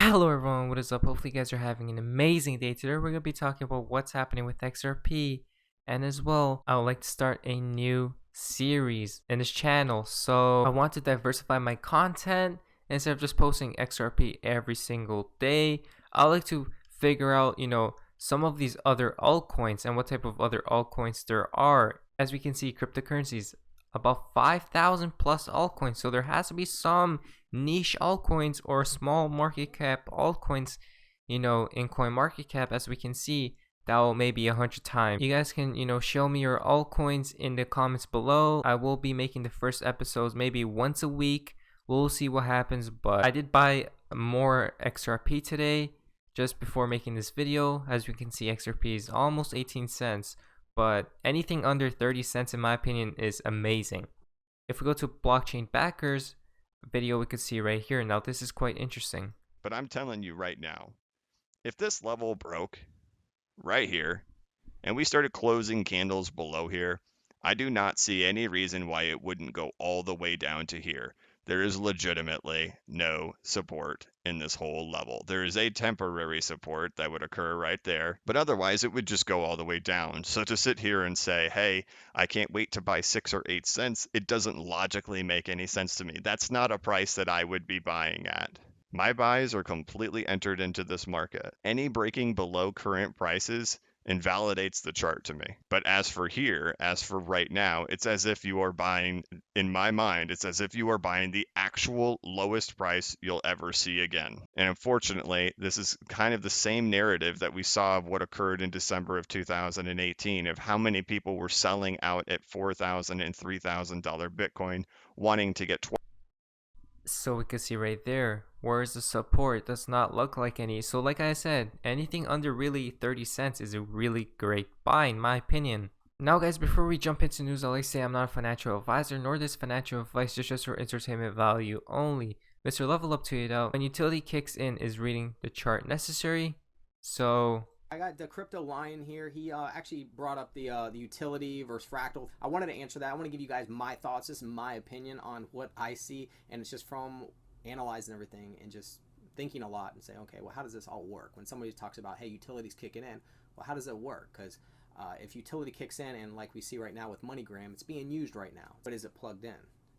Hello everyone, what is up? Hopefully you guys are having an amazing day. Today we're going to be talking about what's happening with XRP, and as well I would like to start a new series in this channel. So I want to diversify my content. Instead of just posting XRP every single day, I like to figure out some of these other altcoins and what type of other altcoins there are. As we can see, cryptocurrencies, about 5,000 plus altcoins, so there has to be some niche altcoins or small market cap altcoins in coin market cap. As we can see, that will maybe 100 times. You guys can show me your altcoins in the comments below. I will be making the first episodes maybe once a week. We'll see what happens, but I did buy more XRP today just before making this video. As you can see, XRP is almost 18 cents, but anything under 30 cents in my opinion is amazing. If we go to blockchain backers video, we could see right here. Now this is quite interesting. But I'm telling you right now, if this level broke right here and we started closing candles below here, I do not see any reason why it wouldn't go all the way down to here. There is legitimately no support in this whole level. There is a temporary support that would occur right there, but otherwise it would just go all the way down. So to sit here and say, hey, I can't wait to buy 6 or 8 cents, it doesn't logically make any sense to me. That's not a price that I would be buying at. My buys are completely entered into this market. Any breaking below current prices invalidates the chart to me. But as for here, as for right now, it's as if you are buying, in my mind, it's as if you are buying the actual lowest price you'll ever see again. And unfortunately, this is kind of the same narrative that we saw of what occurred in December of 2018, of how many people were selling out at $4,000 and $3,000 Bitcoin, wanting to get So we can see right there, where's the support? Does not look like any. So like I said, anything under really 30 cents is a really great buy in my opinion. Now guys, before we jump into news, I like to say I'm not a financial advisor, nor this financial advice is just for entertainment value only. Mr. Level Up tweeted out, when utility kicks in, is reading the chart necessary? So I got the crypto lion here. He actually brought up the utility versus fractal. I wanted to answer that. I want to give you guys my thoughts. This is my opinion on what I see, and it's just from analyzing everything and just thinking a lot and saying, okay, well, how does this all work? When somebody talks about, hey, utility's kicking in, well, how does it work? Because if utility kicks in, and like we see right now with MoneyGram, it's being used right now, but is it plugged in?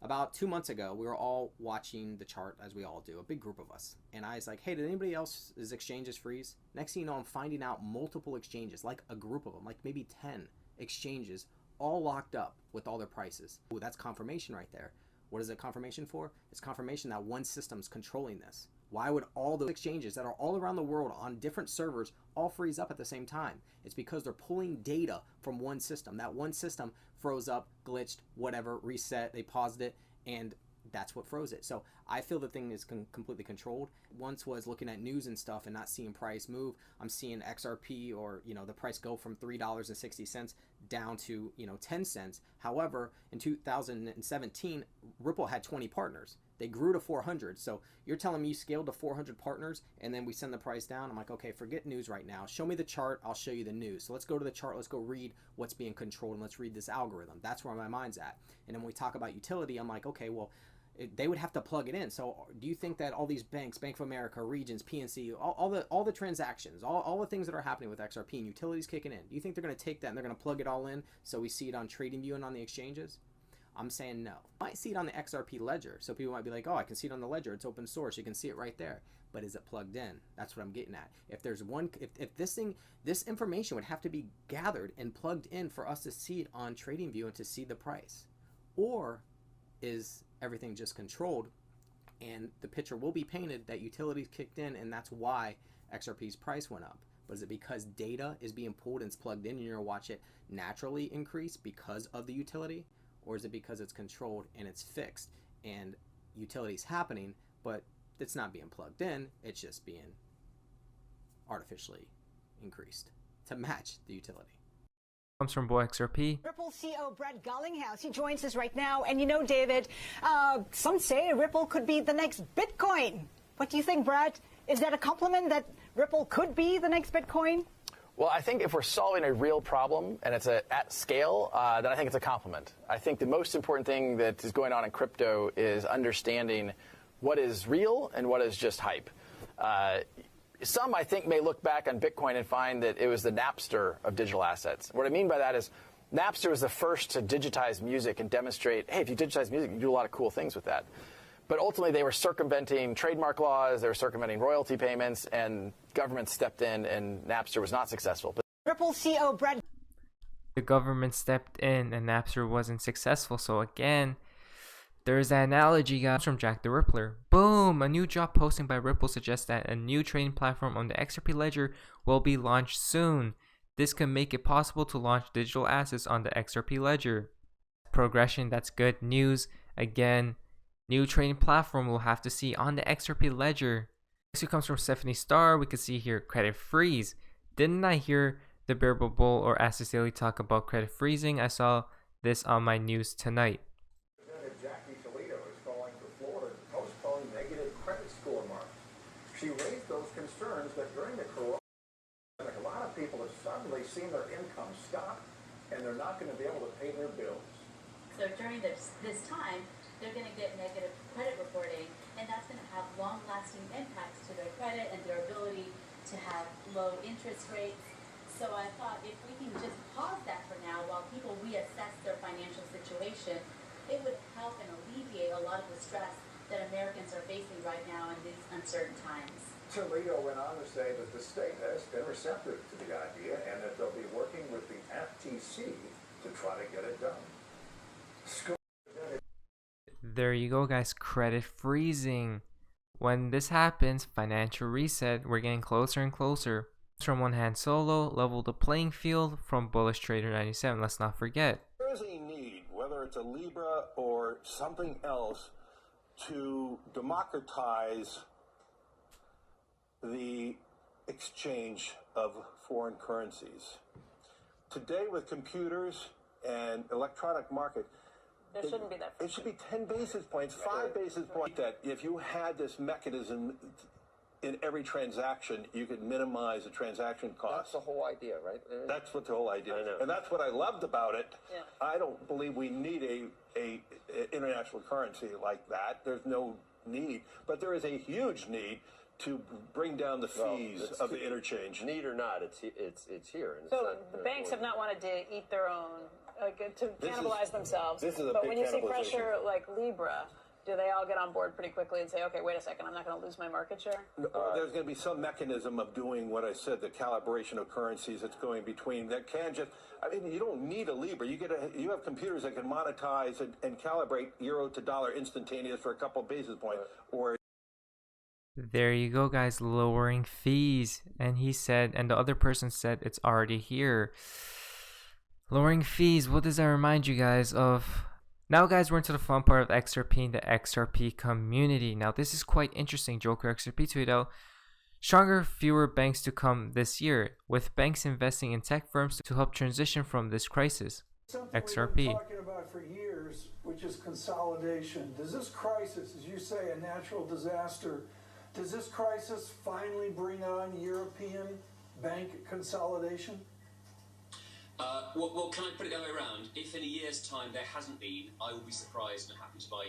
About 2 months ago, we were all watching the chart, as we all do, a big group of us. And I was like, hey, did anybody else's exchanges freeze? Next thing you know, I'm finding out multiple exchanges, like a group of them, like maybe 10 exchanges, all locked up with all their prices. Ooh, that's confirmation right there. What is it confirmation for? It's confirmation that one system's controlling this. Why would all those exchanges that are all around the world on different servers all freeze up at the same time? It's because they're pulling data from one system. That one system froze up, glitched, whatever, reset, they paused it, and that's what froze it. So I feel the thing is completely controlled. Once was looking at news and stuff and not seeing price move. I'm seeing XRP or the price go from $3.60 down to 10 cents. However, in 2017, Ripple had 20 partners. They grew to 400. So you're telling me you scaled to 400 partners and then we send the price down? I'm like, okay, forget news right now. Show me the chart. I'll show you the news. So let's go to the chart. Let's go read what's being controlled and let's read this algorithm. That's where my mind's at. And then when we talk about utility, I'm like, okay, well, they would have to plug it in. So do you think that all these banks, Bank of America, Regions, PNC, all the transactions, all the things that are happening with XRP and utilities kicking in, do you think they're going to take that and they're going to plug it all in so we see it on TradingView and on the exchanges? I'm saying no. You might see it on the XRP ledger. So people might be like, oh, I can see it on the ledger. It's open source. You can see it right there. But is it plugged in? That's what I'm getting at. If there's one, if this information would have to be gathered and plugged in for us to see it on TradingView and to see the price. Or is everything just controlled and the picture will be painted that utilities kicked in and that's why XRP's price went up? But is it because data is being pulled and it's plugged in and you're going to watch it naturally increase because of the utility? Or is it because it's controlled and it's fixed and utility's happening, but it's not being plugged in, it's just being artificially increased to match the utility? Comes from boy XRP. Ripple CEO Brett Garlinghouse, he joins us right now. And David, some say Ripple could be the next Bitcoin. What do you think, Brett? Is that a compliment that Ripple could be the next Bitcoin? Well, I think if we're solving a real problem and it's at scale, then I think it's a compliment. I think the most important thing that is going on in crypto is understanding what is real and what is just hype. Some, I think, may look back on Bitcoin and find that it was the Napster of digital assets. What I mean by that is Napster was the first to digitize music and demonstrate, hey, if you digitize music, you can do a lot of cool things with that. But ultimately, they were circumventing trademark laws, they were circumventing royalty payments, and government stepped in, and Napster was not successful. But Ripple CEO Brad. The government stepped in and Napster wasn't successful. So again, there's that analogy, guys, from Jack the Rippler. Boom! A new job posting by Ripple suggests that a new trading platform on the XRP ledger will be launched soon. This could make it possible to launch digital assets on the XRP ledger. Progression, that's good news. Again, new trading platform we'll have to see on the XRP ledger. Next comes from Stephanie Starr. We can see here credit freeze. Didn't I hear the Bearable Bull or Assets Daily talk about credit freezing? I saw this on my news tonight. She raised those concerns that during the corona, a lot of people have suddenly seen their income stop, and they're not going to be able to pay their bills. So during this time, they're going to get negative credit reporting, and that's going to have long-lasting impacts to their credit and their ability to have low interest rates. So I thought if we can just pause that for now while people reassess their financial situation, it would help and alleviate a lot of the stress that Americans are facing right now in these uncertain times. Toledo went on to say that the state has been receptive to the idea and that they'll be working with the FTC to try to get it done. There you go, guys. Credit freezing. When this happens, financial reset, we're getting closer and closer. From one hand solo, level the playing field from Bullish Trader 97. Let's not forget. There is a need, whether it's a Libra or something else, to democratize the exchange of foreign currencies. Today, with computers and electronic market, there shouldn't be that. It should be 10 basis points, 5 basis points. That if you had this mechanism in every transaction, you could minimize the transaction cost. That's the whole idea, right? That's what the whole idea. I know. And that's what I loved about it. Yeah. I don't believe we need a international currency like that. There's no need, but there is a huge need to bring down the fees of the interchange. Need or not, it's here. And So the banks have not wanted to eat their own, to cannibalize themselves. This is a but big when you see cannibalization. pressure like Libra, do they all get on board pretty quickly and say, okay, wait a second, I'm not going to lose my market share? There's going to be some mechanism of doing what I said, the calibration of currencies that's going between that can just. I mean, you don't need a Libra. You have computers that can monetize and calibrate euro to dollar instantaneous for a couple of basis points, or. There you go, guys, lowering fees. And he said, and the other person said, it's already here. Lowering fees, what does that remind you guys of? Now, guys, we're into the fun part of XRP and the XRP community. Now, this is quite interesting. Joker XRP tweeted out, stronger, fewer banks to come this year, with banks investing in tech firms to help transition from this crisis. Something XRP. we've been talking about for years, which is consolidation. Does this crisis, as you say, a natural disaster, does this crisis finally bring on European bank consolidation? Well, can I put it the other way around? If in a year's time there hasn't been, I will be surprised and happy to buy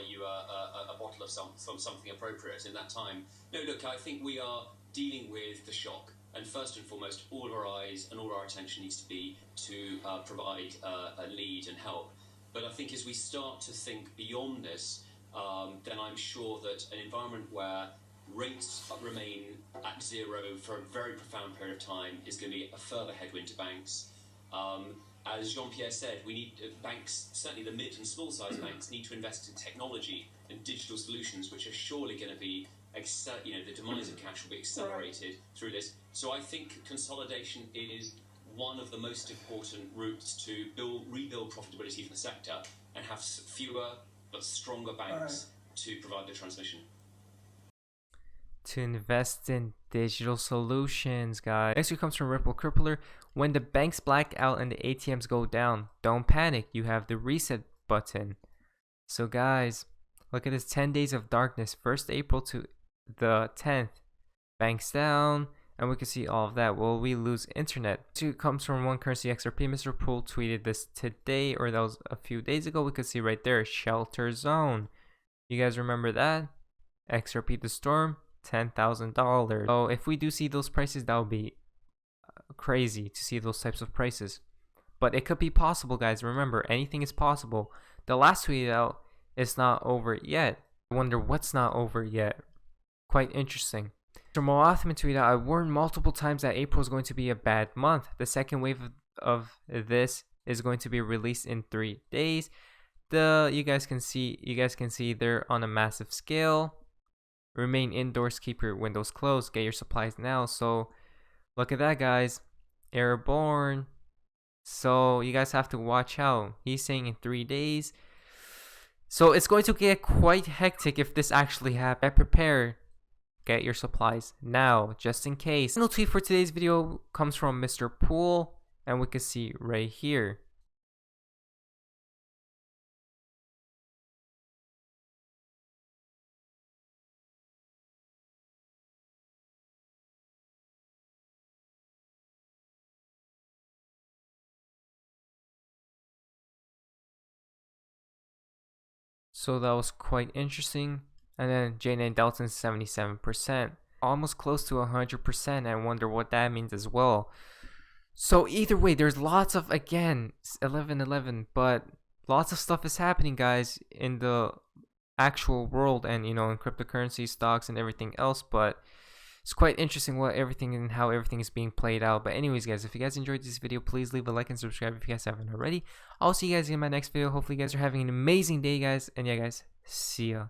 you a bottle of something appropriate in that time. No, look, I think we are dealing with the shock, and first and foremost, all of our eyes and all our attention needs to be to provide a lead and help. But I think as we start to think beyond this, then I'm sure that an environment where rates remain at zero for a very profound period of time is going to be a further headwind to banks. As Jean-Pierre said, we need banks, certainly the mid and small size banks, need to invest in technology and digital solutions, which are surely going to be, the demise of cash will be accelerated through this. So I think consolidation is one of the most important routes to rebuild profitability for the sector and have fewer but stronger banks to provide the transmission. To invest in digital solutions, guys. Next one comes from Ripple Crippler. When the banks black out and the ATMs go down, don't panic. You have the reset button. So, guys, look at this 10 days of darkness. 1st April to the 10th. Banks down. And we can see all of that. Will we lose internet? It comes from One Currency XRP. Mr. Poole tweeted this today, or that was a few days ago. We could see right there, shelter zone. You guys remember that? XRP the storm. $10,000. So if we do see those prices, that would be crazy to see those types of prices. But it could be possible, guys. Remember, anything is possible. The last tweet out is not over yet. I wonder what's not over yet. Quite interesting. So Moathman tweeted out, I warned multiple times that April is going to be a bad month. The second wave of this is going to be released in 3 days. You guys can see they're on a massive scale. Remain indoors, keep your windows closed, get your supplies now. So look at that, guys. Airborne. So you guys have to watch out. He's saying in 3 days. So it's going to get quite hectic if this actually happens. Prepare. Get your supplies now, just in case. Final tweet for today's video comes from Mr. Pool, and we can see right here. So that was quite interesting. And then J9 Dalton 77%, almost close to 100%. I wonder what that means as well. So either way, there's lots of, again, 1111, but lots of stuff is happening, guys, in the actual world and, in cryptocurrency, stocks, and everything else. But it's quite interesting what everything and how everything is being played out. But anyways, guys, if you guys enjoyed this video, please leave a like and subscribe if you guys haven't already. I'll see you guys in my next video. Hopefully you guys are having an amazing day, guys. And yeah, guys, see ya.